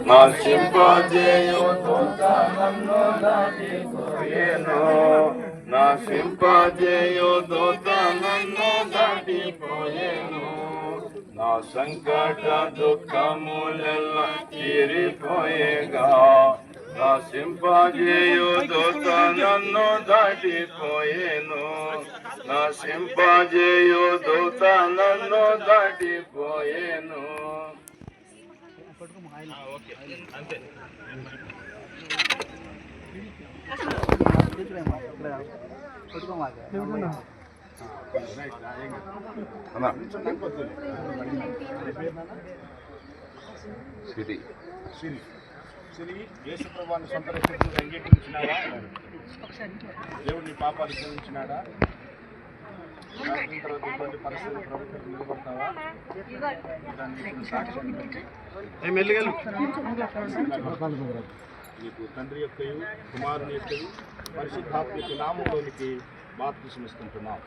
నశింపజేయు దూత నన్ను దాటిపోయేను, నశింపజేయు దూత నన్ను దాటిపోయేను. నా సంకట దుఃఖములెల్ల తీరిపోయేగా, నశింపజేయు దూత నన్ను దాటిపోయేను, నశింపజేయు దూత నన్ను దాటిపోయేను. యేసు ప్రభువుని సొంత రక్షకుడిగా అంగీకరించినావా? దేవుడు నీ పాపాలు క్షమించినాడా? ఇటువంటి పరిస్థితులు ప్రభుత్వం నిలబడతావా? సాక్ష్యాన్ని బట్టి నీకు తండ్రి యొక్కయు కుమారుని యొక్కయు పరిశుద్ధాత్మ యొక్క నామంలోనికి బాప్తిసం ఇస్తుంటున్నాం.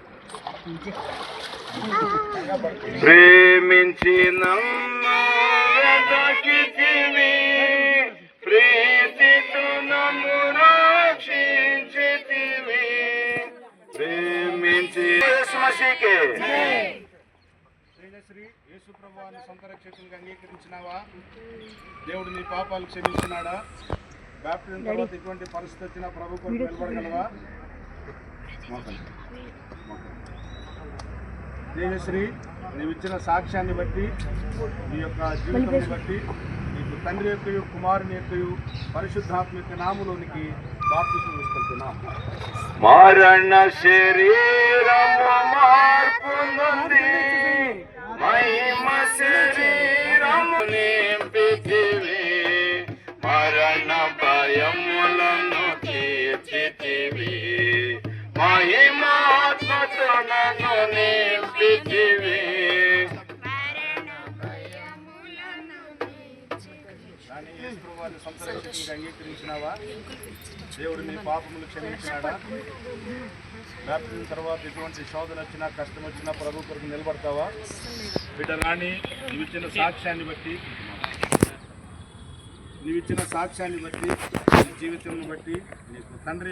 ప్రేమించిన ప్రీతితో నన్ను రక్షించితివి, ప్రేమించి శ్రీ యేసు ప్రభువుని సొంత రక్షకునిగా అంగీకరించినావా? దేవుడు నీ పాపాలు క్షమించినాడా? బాప్టిజం తర్వాత ఇటువంటి పరిస్థితి వచ్చినా ప్రభు కొరకు నిలబడగలవా? దేవశ్రీ, నీవు ఇచ్చిన సాక్ష్యాన్ని బట్టి, నీ యొక్క జీవితాన్ని బట్టి నీకు తండ్రి యొక్కయు కుమారుని యొక్కయు పరిశుద్ధాత్మ యొక్క నామములోనికి బాప్తిసం ఇస్తున్నాం. మరణ శరీరము మార్పు నొంది, మహిమ శరీరము నింపితివి, మరణ భయములను తీర్చితివి, మహిమాత్మతో నన్ను నింపితివి. సొంత రక్షకునిగా అంగీకరించినావా? దేవుడు నీ పాపములు క్షమించినాడా? బాప్టిజం తర్వాత ఎటువంటి శోధన వచ్చినా కష్టం వచ్చినా ప్రభు కొరకు నిలబడతావా? బిడ్డ రాణి, నీవిచ్చిన సాక్ష్యాన్ని బట్టి నీ జీవితాన్ని బట్టి నీకు తండ్రి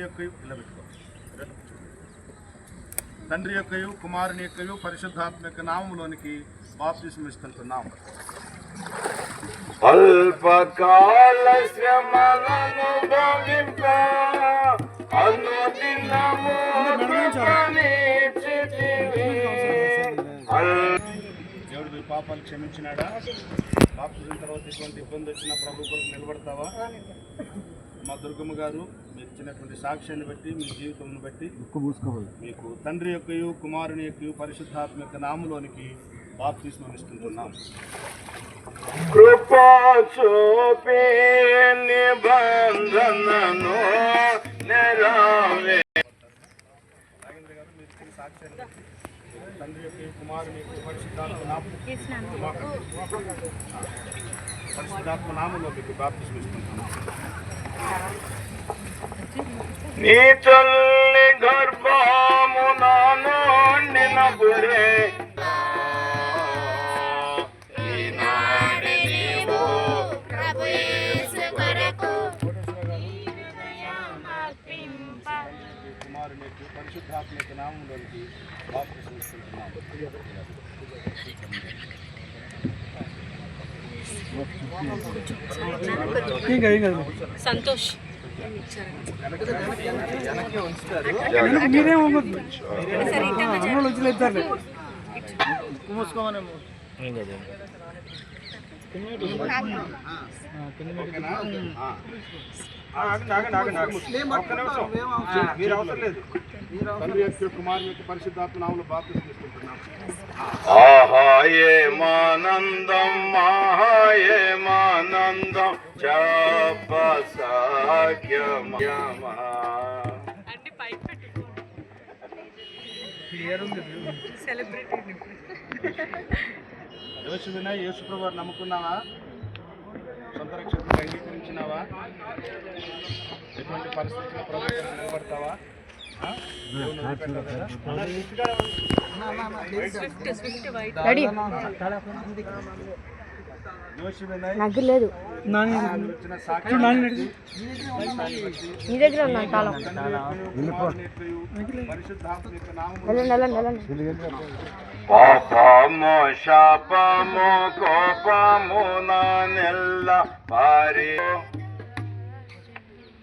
యొక్కయు కుమారుని యొక్కయు పరిశుద్ధాత్మ యొక్క నామములోనికి బాప్తిసం ఇస్తుంటున్నాం. అల్పకాల శ్రమలను భవింప అనుదినము కృపనిచ్చితివి. దేవుడు మీ పాపాలు క్షమించినాడా? బాప్తిజం తర్వాత ఇటువంటి ఇబ్బంది వచ్చినా ప్రభు కొరకు నిలబడతావా? మా దుర్గమ్మ గారు మీరు ఇచ్చినటువంటి సాక్ష్యాన్ని బట్టి, మీ జీవితం బట్టి మీకు తండ్రి యొక్కయు కుమారుని యొక్కయు పరిశుద్ధాత్మ యొక్క నామములోనికి బాప్తిస్మం ఇస్తుంటున్నాం. కృపా చూపి నిబంధనను నెరవేర్చు. తండ్రి యొక్క కుమారుని పరిశుద్ధాత్మ నామంలో మీకు బాప్తిస్మం ఇస్తుంటున్నాం. నీ తల్లి గర్భమున నిండినప్పుడే కుమారుని పరిశుద్ధాత్మ యొక్క నామంలోనికి బాప్తిస్మం ఇస్తుంటున్నాం. సంతోష్ కుమారుని యొక్క పరిశుద్ధాత్మ నామంలో బాప్తిస్మం ఇస్తుంటున్నాం. ఆహాయేమానందం మహాయేమానందం చపసాఖ్యమా. యేసు ప్రభువుని నమ్ముకున్నావా? సొంత రక్షకుడిగా అంగీకరించినావా? ఎటువంటి పరిస్థితుల్లో ప్రభుత్వం నిలబడతావా? జోషి వినయ్ నాకు లేదు మీరు ఇచ్చిన సాక్ష్యాన్ని బట్టి, నీ దగ్గర ఉన్నాను తాళం పరిశుద్ధాత్మ యొక్క నామములో వెళ్ళండి పాపము శాపము కోపము నెల్ల పారి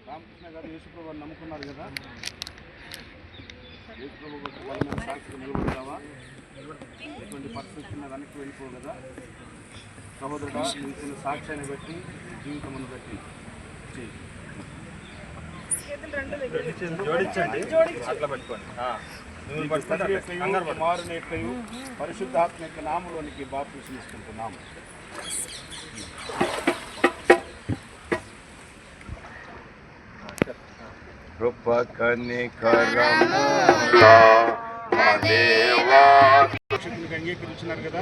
రామకృష్ణ గారు యేసుప్రభు వారిని నమ్ముకున్నారు కదా, యేసుప్రభు కోసం బలమైన సాక్షిగా నిలబడతావా? ఎటువంటి పరిస్థితి వెనక్కి వెళ్ళిపోవు కదా. సహోదరుడా, నువ్వు ఇచ్చిన సాక్ష్యాన్ని బట్టి, జీవితమును బట్టి చెయ్యి. జోడించండి, అట్లా పట్టుకోండి. తండ్రి యొక్కయు, కుమారుని యొక్కయు, పరిశుద్ధాత్మ యొక్క నామములోనికి బాప్తిసం తీసుకుంటున్నాము. కృప కనికరముల మా దేవా శక్తికి అంగీకరించినారు కదా,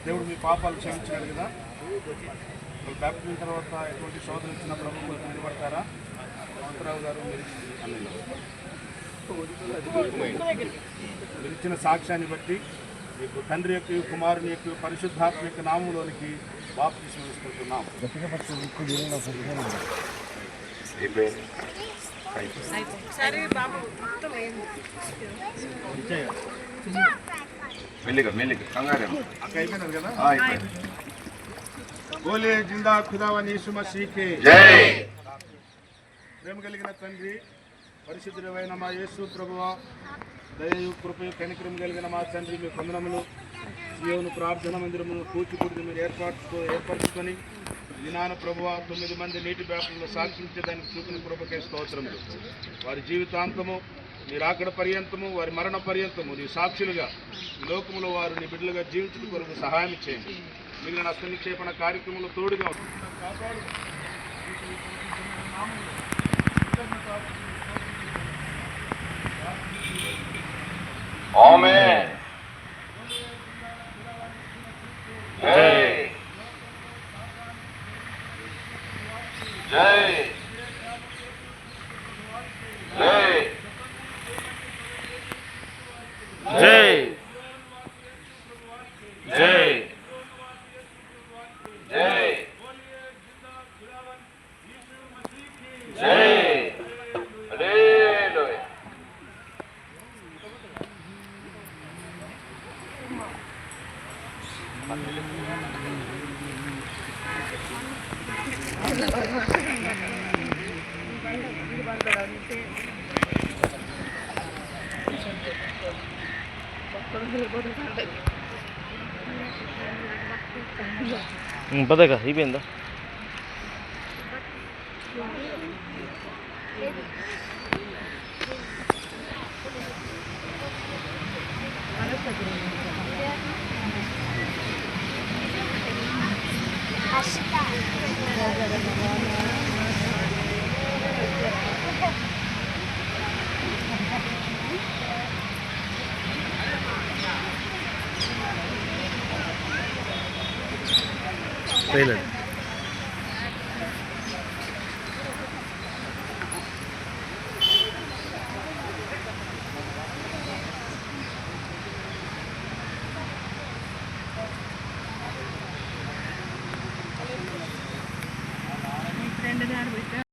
దేవుడు మీ పాపాలు క్షమించినాడు కదా. మీరు బ్యాప్టిజం తర్వాత ఎటువంటి శోధన ఇచ్చిన ప్రభుత్వం నిలబడతారా? రావు గారు మీరు ఇచ్చిన సాక్ష్యాన్ని బట్టి మీకు తండ్రి యొక్క కుమారుని యొక్క పరిశుద్ధాత్మ యొక్క నామంలోనికి బాప్తిసం తీసుకుంటున్నాం. మెల్లిగా మెల్లిగా కంగారు అక్కడ అయిపోయినారు కదా. అయిపోయింది. బోలే జిందా ఖుదావని యేసు మసీహ్కి జై. ప్రేమ కలిగిన తండ్రి, పరిశుద్ధుడైన మా యేసు ప్రభువా, దయయు కృపయు కనికరం కలిగిన మా తండ్రి, మీ వందనములు. జీవను ప్రార్థన మందిరమును కూచిపూడిని మీరు ఏర్పరచుకొని దినాన ప్రభువా 9 మంది నీటి బ్యాపులను సాక్షించేదానికి చూపిన కృపకే స్తోత్రములు. వారి జీవితాంతము నీ రాకడ పర్యంతము, వారి మరణ పర్యంతము నీ సాక్షులుగా ఈ లోకములో వారు నీ బిడ్డలుగా జీవించడం కొరకు సహాయం చేయండి. మిగిలిన హస్త నిక్షేపణ కార్యక్రమంలో తోడుగా కాపాడు. ఆమేన్. జై జై జై జై జై జై జై హల్లెలూయా. పదగా అయిపోయిందా? ట్రైలర్